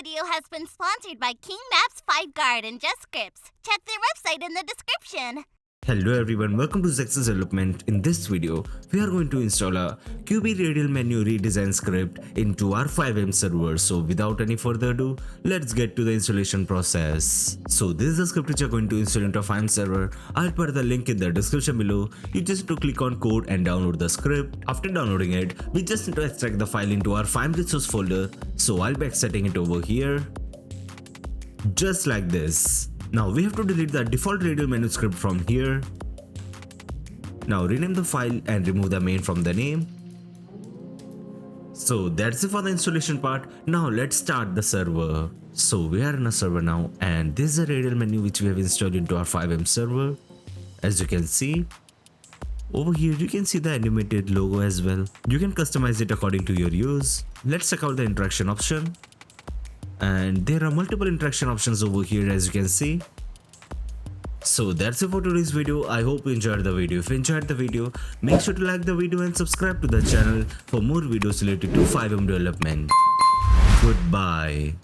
video has been sponsored by King Maps, 5Guard, and Just Scripts. Check their website in the description. Hello everyone, welcome to Zexus development. In this video, we are going to install a QB Radialmenu redesign script into our FiveM server. So without any further ado, let's get to the installation process. So this is the script which you're going to install into our FiveM server. I'll put the link in the description below. You just need to click on code and download the script. After downloading it, we just need to extract the file into our FiveM resource folder. So I'll be extracting it over here. Just like this. Now we have to delete the default Radialmenu script from here. Now rename the file and remove the main from the name. So that's it for the installation part. Now let's start the server. So we are in a server now, and this is a Radialmenu which we have installed into our FiveM server. As you can see, over here you can see the animated logo as well. You can customize it according to your use. Let's check out the interaction option. And there are multiple interaction options over here, as you can see. So that's it for today's video. I hope you enjoyed the video. If you enjoyed the video, make sure to like the video and subscribe to the channel for more videos related to FiveM development. Goodbye.